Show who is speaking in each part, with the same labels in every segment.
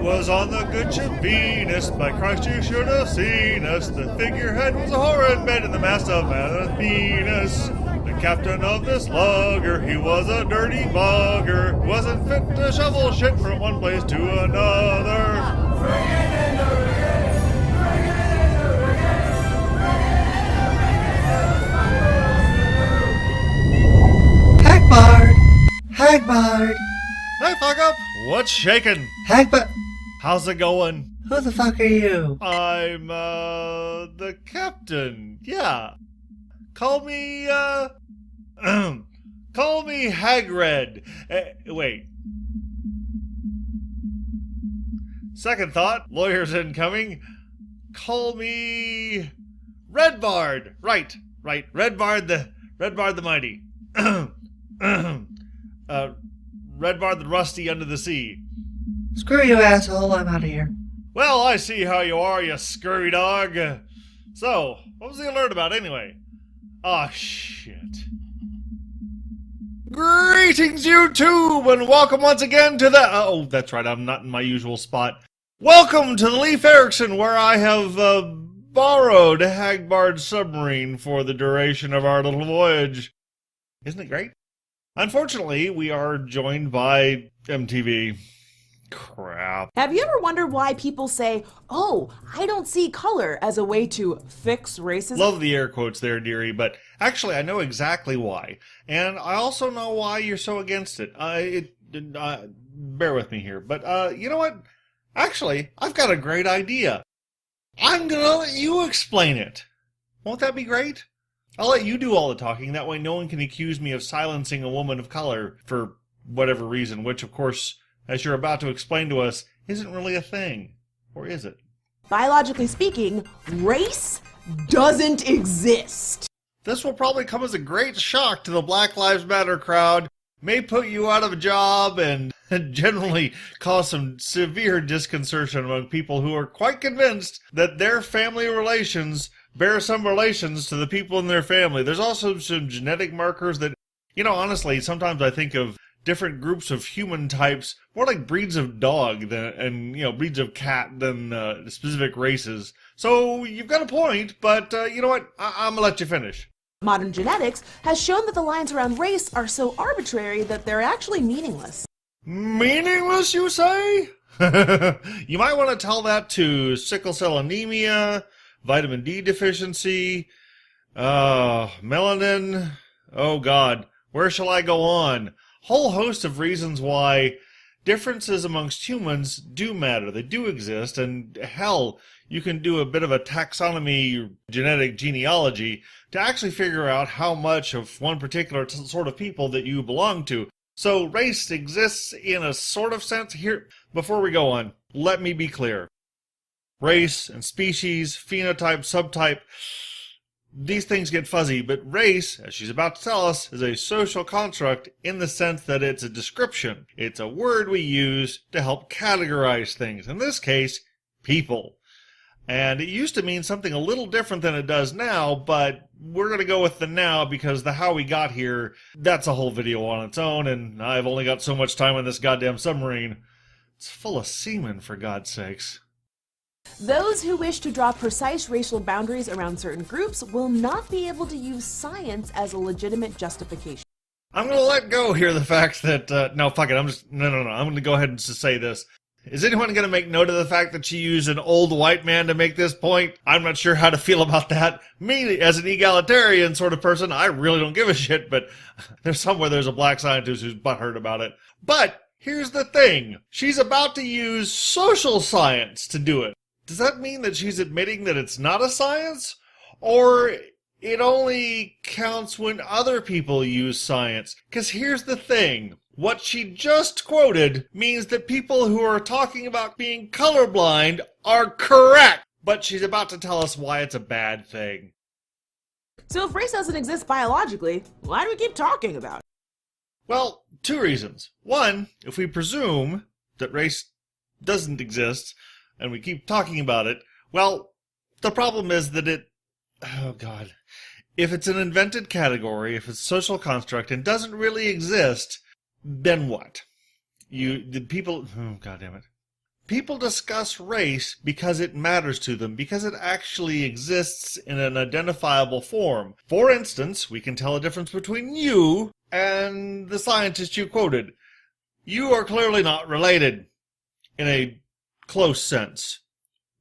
Speaker 1: was on the good ship Venus. By Christ, you should have seen us. The figurehead was a horrid bed in the mast of Mammoth Venus. The captain of this lugger, he was a dirty bugger. Wasn't fit to shovel shit from one place to another.
Speaker 2: Hagbard!
Speaker 1: Hey, fuck up! What's shaking?
Speaker 2: Hagbard!
Speaker 1: How's it going?
Speaker 2: Who the fuck are you?
Speaker 1: I'm, the captain. Yeah. Call me Hagrid. Wait. Second thought, lawyers incoming. Call me Redbard. Right. Redbard the mighty. Redbard the rusty under the sea.
Speaker 2: Screw you, asshole. I'm out of here.
Speaker 1: Well, I see how you are, you scurvy dog. So, what was the alert about anyway? Ah, shit. Greetings, YouTube, and welcome once again to the... Oh, that's right, I'm not in my usual spot. Welcome to the Leif Erikson, where I have borrowed Hagbard's submarine for the duration of our little voyage. Isn't it great? Unfortunately, we are joined by MTV. Crap.
Speaker 3: Have you ever wondered why people say, "Oh, I don't see color," as a way to fix racism?
Speaker 1: Love the air quotes there, dearie, but actually I know exactly why. And I also know why you're so against it. Bear with me here. But, you know what? Actually, I've got a great idea. I'm gonna let you explain it. Won't that be great? I'll let you do all the talking, that way no one can accuse me of silencing a woman of color for whatever reason, which, of course, as you're about to explain to us, isn't really a thing. Or is it?
Speaker 3: Biologically speaking, race doesn't exist.
Speaker 1: This will probably come as a great shock to the Black Lives Matter crowd, may put you out of a job, and generally cause some severe disconcertion among people who are quite convinced that their family relations bear some relations to the people in their family. There's also some genetic markers that, honestly, sometimes I think of different groups of human types more like breeds of dog and breeds of cat than specific races. So you've got a point, but you know what? I'm gonna let you finish.
Speaker 3: Modern genetics has shown that the lines around race are so arbitrary that they're actually meaningless.
Speaker 1: Meaningless, you say? You might want to tell that to sickle cell anemia, vitamin D deficiency, melanin. Oh God, where shall I go on? Whole host of reasons why differences amongst humans do matter. They do exist, and hell, you can do a bit of a taxonomy, genetic genealogy, to actually figure out how much of one particular sort of people that you belong to. So race exists in a sort of sense. Here, before we go on, let me be clear. Race and species, phenotype, subtype, these things get fuzzy, but race, as she's about to tell us, is a social construct in the sense that it's a description. It's a word we use to help categorize things. In this case, people. And it used to mean something a little different than it does now, but we're going to go with the now because the how we got here, that's a whole video on its own, and I've only got so much time on this goddamn submarine. It's full of semen, for God's sakes.
Speaker 3: Those who wish to draw precise racial boundaries around certain groups will not be able to use science as a legitimate justification.
Speaker 1: I'm going to let go here the fact that, no, fuck it, I'm going to go ahead and just say this. Is anyone going to make note of the fact that she used an old white man to make this point? I'm not sure how to feel about that. Me, as an egalitarian sort of person, I really don't give a shit, but there's a black scientist who's butthurt about it. But here's the thing. She's about to use social science to do it. Does that mean that she's admitting that it's not a science? Or it only counts when other people use science? Because here's the thing. What she just quoted means that people who are talking about being colorblind are correct. But she's about to tell us why it's a bad thing.
Speaker 3: So if race doesn't exist biologically, why do we keep talking about it?
Speaker 1: Well, two reasons. One, if we presume that race doesn't exist, and we keep talking about it, well, the problem is that if it's an invented category, if it's a social construct and doesn't really exist, then what? God damn it. People discuss race because it matters to them, because it actually exists in an identifiable form. For instance, we can tell a difference between you and the scientist you quoted. You are clearly not related in a close sense.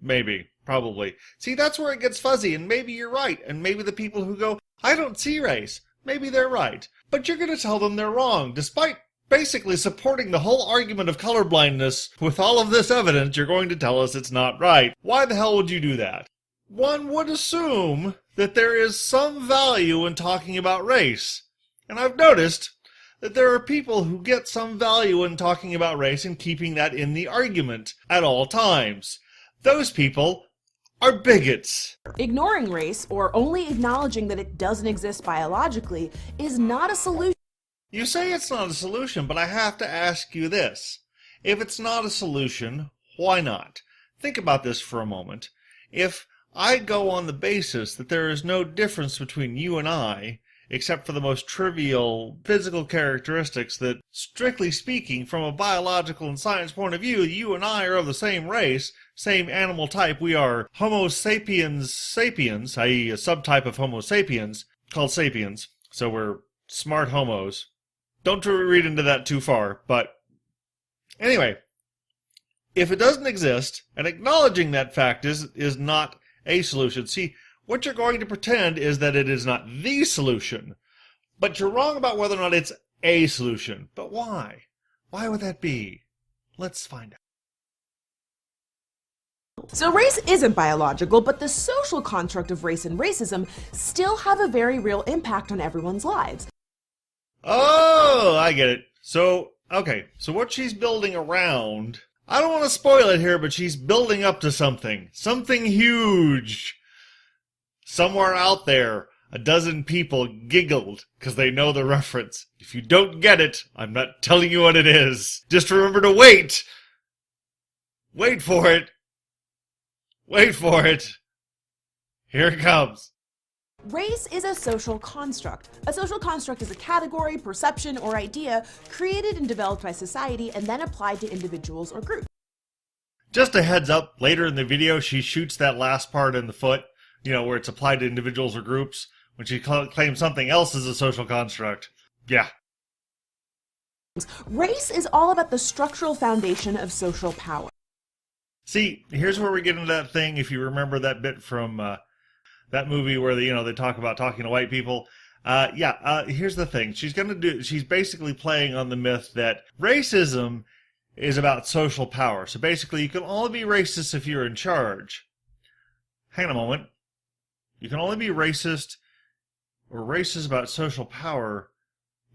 Speaker 1: Maybe. Probably. See, that's where it gets fuzzy, and maybe you're right, and maybe the people who go, I don't see race, maybe they're right. But you're going to tell them they're wrong, despite basically supporting the whole argument of colorblindness. With all of this evidence, you're going to tell us it's not right. Why the hell would you do that? One would assume that there is some value in talking about race. And I've noticed that there are people who get some value in talking about race and keeping that in the argument at all times. Those people are bigots.
Speaker 3: Ignoring race, or only acknowledging that it doesn't exist biologically, is not a solution.
Speaker 1: You say it's not a solution, but I have to ask you this. If it's not a solution, why not? Think about this for a moment. If I go on the basis that there is no difference between you and I, except for the most trivial physical characteristics that, strictly speaking, from a biological and science point of view, you and I are of the same race, same animal type. We are Homo sapiens sapiens, i.e. a subtype of Homo sapiens, called sapiens. So we're smart homos. Don't read into that too far, but anyway, if it doesn't exist, and acknowledging that fact is not a solution. See, what you're going to pretend is that it is not the solution, but you're wrong about whether or not it's a solution. But why? Why would that be? Let's find out.
Speaker 3: So race isn't biological, but the social construct of race and racism still have a very real impact on everyone's lives.
Speaker 1: Oh, I get it. So what she's building around, I don't want to spoil it here, but she's building up to something huge. Somewhere out there, a dozen people giggled because they know the reference. If you don't get it, I'm not telling you what it is. Just remember to wait. Wait for it. Wait for it. Here it comes.
Speaker 3: Race is a social construct. A social construct is a category, perception, or idea created and developed by society and then applied to individuals or groups.
Speaker 1: Just a heads up, later in the video, she shoots that last part in the foot, where it's applied to individuals or groups, when she claims something else is a social construct. Yeah.
Speaker 3: Race is all about the structural foundation of social power.
Speaker 1: See, here's where we get into that thing, if you remember that bit from that movie where they talk about talking to white people. Here's the thing. She's basically playing on the myth that racism is about social power. So basically, you can only be racist if you're in charge. Hang on a moment. You can only be racist or racist about social power,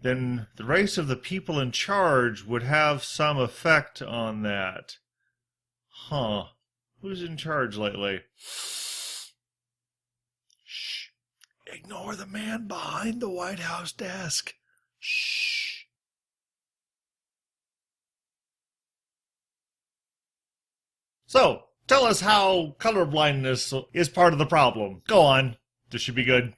Speaker 1: then the race of the people in charge would have some effect on that. Huh. Who's in charge lately? Shh. Ignore the man behind the White House desk. Shh. So, tell us how colorblindness is part of the problem. Go on. This should be good.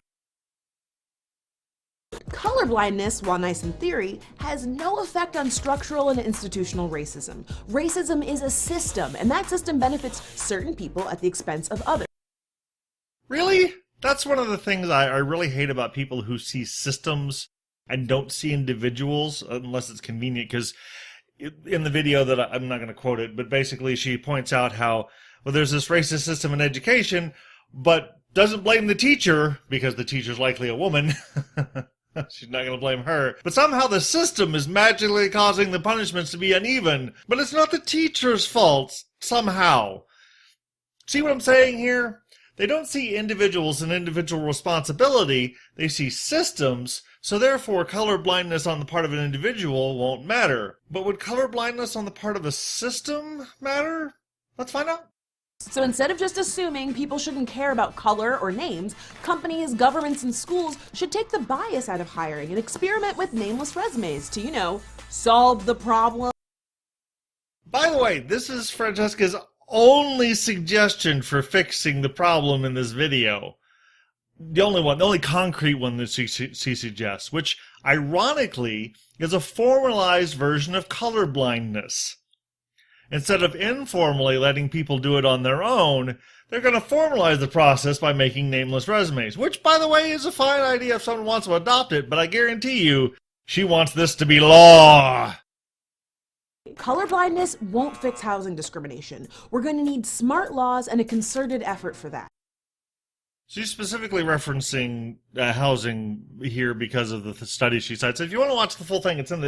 Speaker 3: Colorblindness, while nice in theory, has no effect on structural and institutional racism. Racism is a system, and that system benefits certain people at the expense of others.
Speaker 1: Really? That's one of the things I really hate about people who see systems and don't see individuals, unless it's convenient, because in the video that I'm not going to quote it, but basically she points out how, there's this racist system in education, but doesn't blame the teacher, because the teacher's likely a woman. She's not going to blame her. But somehow the system is magically causing the punishments to be uneven. But it's not the teacher's fault, somehow. See what I'm saying here? They don't see individuals and individual responsibility. They see systems, so therefore colorblindness on the part of an individual won't matter. But would colorblindness on the part of a system matter? Let's find out.
Speaker 3: So instead of just assuming people shouldn't care about color or names, companies, governments, and schools should take the bias out of hiring and experiment with nameless resumes to, solve the problem.
Speaker 1: By the way, this is Francesca's only suggestion for fixing the problem in this video. The only concrete one that she suggests, which ironically is a formalized version of colorblindness. Instead of informally letting people do it on their own, they're going to formalize the process by making nameless resumes, which, by the way, is a fine idea if someone wants to adopt it, but I guarantee you, she wants this to be law.
Speaker 3: Colorblindness won't fix housing discrimination. We're going to need smart laws and a concerted effort for that.
Speaker 1: She's specifically referencing housing here because of the study she cites. If you want to watch the full thing, it's in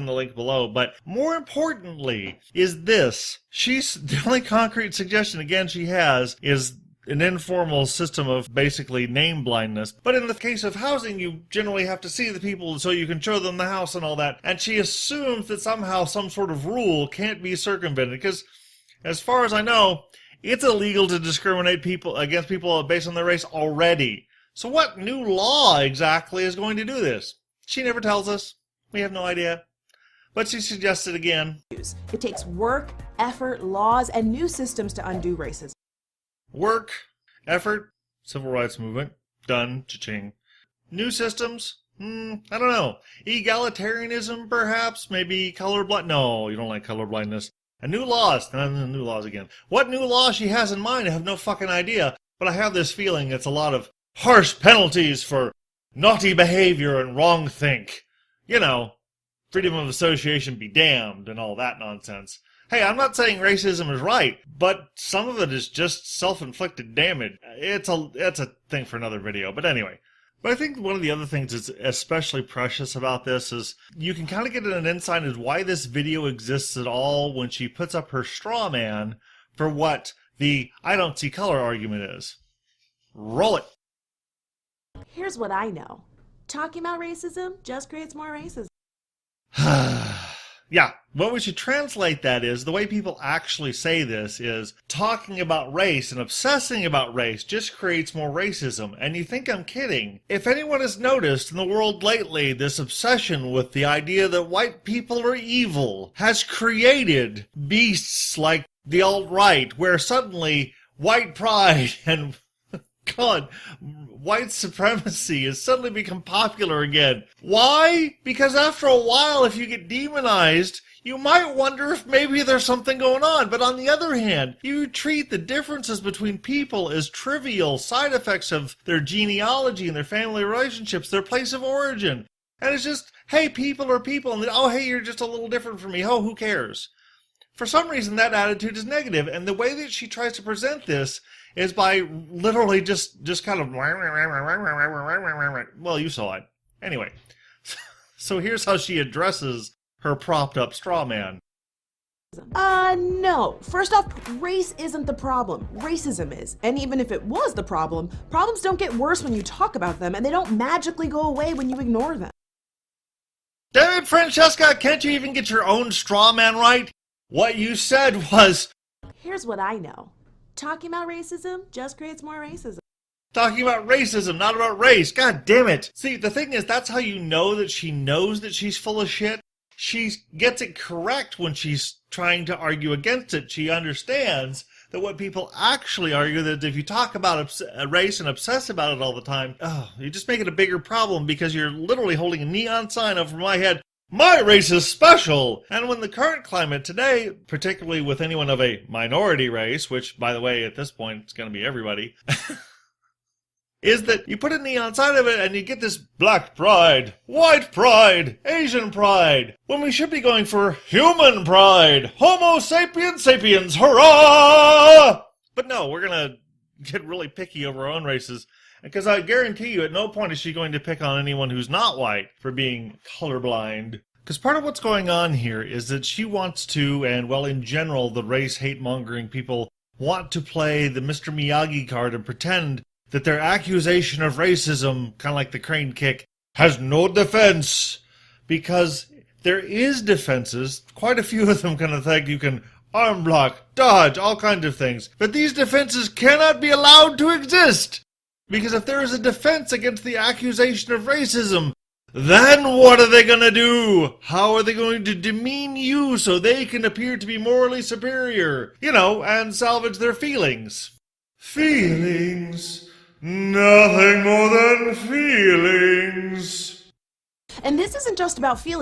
Speaker 1: the link below. But more importantly is this. The only concrete suggestion, again, she has is an informal system of basically name blindness. But in the case of housing, you generally have to see the people so you can show them the house and all that. And she assumes that somehow some sort of rule can't be circumvented because, as far as I know, it's illegal to discriminate against people based on their race already. So what new law exactly is going to do this? She never tells us. We have no idea. But she suggests it again.
Speaker 3: It takes work, effort, laws, and new systems to undo racism.
Speaker 1: Work, effort, civil rights movement, done, cha-ching. New systems? I don't know. Egalitarianism, perhaps? Maybe colorblind? No, you don't like colorblindness. And new laws. New laws again. What new law she has in mind, I have no fucking idea. But I have this feeling it's a lot of harsh penalties for naughty behavior and wrong think. You know, freedom of association be damned and all that nonsense. Hey, I'm not saying racism is right, but some of it is just self-inflicted damage. It's a thing for another video. But anyway. But I think one of the other things that's especially precious about this is you can kind of get an insight into why this video exists at all when she puts up her straw man for what the I don't see color argument is. Roll it.
Speaker 3: Here's what I know. Talking about racism just creates more racism.
Speaker 1: Yeah, what we should translate that is, the way people actually say this is, talking about race and obsessing about race just creates more racism. And you think I'm kidding. If anyone has noticed in the world lately, this obsession with the idea that white people are evil has created beasts like the alt-right, where suddenly white pride and God, white supremacy has suddenly become popular again. Why? Because after a while, if you get demonized, you might wonder if maybe there's something going on. But on the other hand, you treat the differences between people as trivial side effects of their genealogy and their family relationships, their place of origin. And it's just, hey, people are people. And then, oh, hey, you're just a little different from me. Oh, who cares? For some reason, that attitude is negative. And the way that she tries to present this is by literally just kind of, well, you saw it. Anyway, so here's how she addresses her propped up straw man.
Speaker 3: No. First off, race isn't the problem. Racism is. And even if it was the problem, problems don't get worse when you talk about them, and they don't magically go away when you ignore them.
Speaker 1: Damn it, Francesca, can't you even get your own straw man right? What you said was...
Speaker 3: Here's what I know. Talking about racism just creates more racism.
Speaker 1: Talking about racism, not about race. God damn it. See, the thing is, that's how you know that she knows that she's full of shit. She gets it correct when she's trying to argue against it. She understands that what people actually argue, that if you talk about race and obsess about it all the time, you just make it a bigger problem because you're literally holding a neon sign over my head. My race is special! And when the current climate today, particularly with anyone of a minority race, which, by the way, at this point, it's going to be everybody, is that you put a neon sign of it and you get this black pride, white pride, Asian pride, when we should be going for human pride. Homo sapiens sapiens, hurrah! But no, we're going to get really picky over our own races. Because I guarantee you, at no point is she going to pick on anyone who's not white for being colorblind. Because part of what's going on here is that she wants to, and well, in general, the race hate-mongering people want to play the Mr. Miyagi card and pretend that their accusation of racism, kind of like the crane kick, has no defense. Because there is defenses, quite a few of them kind of think you can arm block, dodge, all kinds of things. But these defenses cannot be allowed to exist. Because if there is a defense against the accusation of racism, then what are they going to do? How are they going to demean you so they can appear to be morally superior? You know, and salvage their feelings. Feelings? Nothing more than feelings.
Speaker 3: And this isn't just about feelings.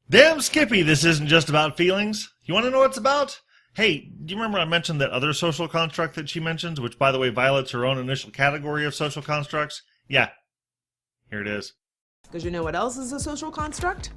Speaker 1: Damn Skippy, this isn't just about feelings. You want to know what it's about? Hey, do you remember I mentioned that other social construct that she mentions, which, by the way, violates her own initial category of social constructs? Yeah, here it is.
Speaker 3: Because you know what else is a social construct?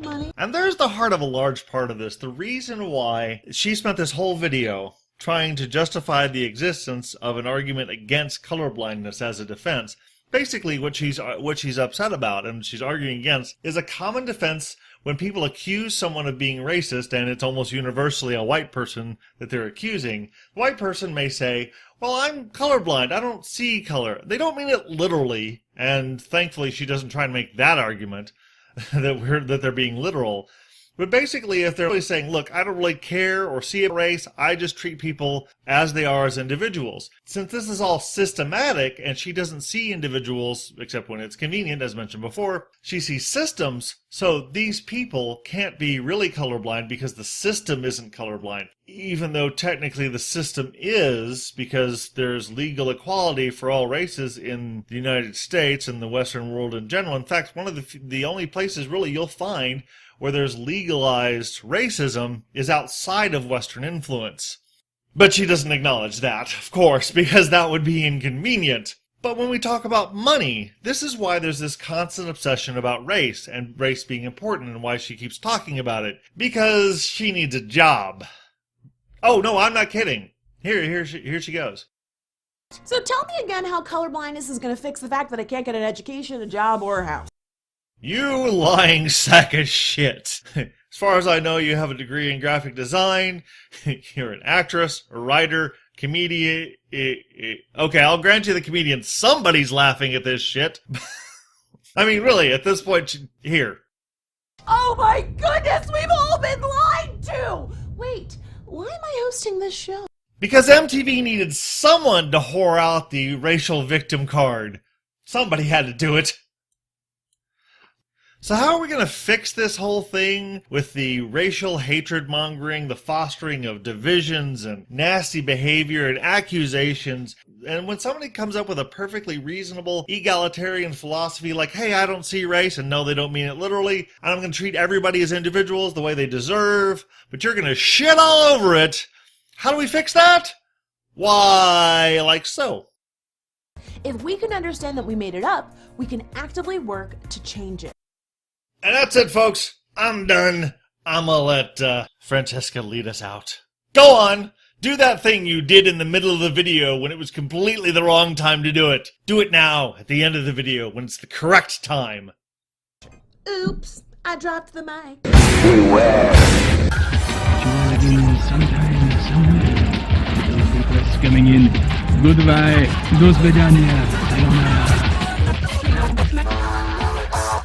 Speaker 3: Money.
Speaker 1: And there's the heart of a large part of this. The reason why she spent this whole video trying to justify the existence of an argument against colorblindness as a defense. Basically, what she's upset about and she's arguing against is a common defense when people accuse someone of being racist, and it's almost universally a white person that they're accusing. The white person may say, well, I'm colorblind, I don't see color. They don't mean it literally, and thankfully she doesn't try to make that argument that they're being literal. But basically, if they're really saying, look, I don't really care or see a race, I just treat people as they are as individuals. Since this is all systematic and she doesn't see individuals, except when it's convenient, as mentioned before, she sees systems, so these people can't be really colorblind because the system isn't colorblind. Even though technically the system is, because there's legal equality for all races in the United States and the Western world in general. In fact, one of the only places really you'll find where there's legalized racism is outside of Western influence. But she doesn't acknowledge that, of course, because that would be inconvenient. But when we talk about money, this is why there's this constant obsession about race, and race being important, and why she keeps talking about it. Because she needs a job. Oh, no, I'm not kidding. Here she goes.
Speaker 3: So tell me again how colorblindness is going to fix the fact that I can't get an education, a job, or a house.
Speaker 1: You lying sack of shit. As far as I know, you have a degree in graphic design. You're an actress, a writer, comedian. Okay, I'll grant you the comedian. Somebody's laughing at this shit. I mean, really, at this point, here.
Speaker 3: Oh my goodness, we've all been lied to! Wait, why am I hosting this show?
Speaker 1: Because MTV needed someone to whore out the racial victim card. Somebody had to do it. So how are we going to fix this whole thing with the racial hatred mongering, the fostering of divisions and nasty behavior and accusations? And when somebody comes up with a perfectly reasonable egalitarian philosophy like, hey, I don't see race, and no, they don't mean it literally, and I'm going to treat everybody as individuals the way they deserve, but you're going to shit all over it, how do we fix that? Why, like so.
Speaker 3: If we can understand that we made it up, we can actively work to change it.
Speaker 1: And that's it, folks. I'm done. I'm gonna let Francesca lead us out. Go on. Do that thing you did in the middle of the video when it was completely the wrong time to do it. Do it now, at the end of the video, when it's the correct time.
Speaker 3: Oops, I dropped the mic.
Speaker 4: Beware. Sometimes, those people are coming in. Goodbye. До свидания. Sayonara.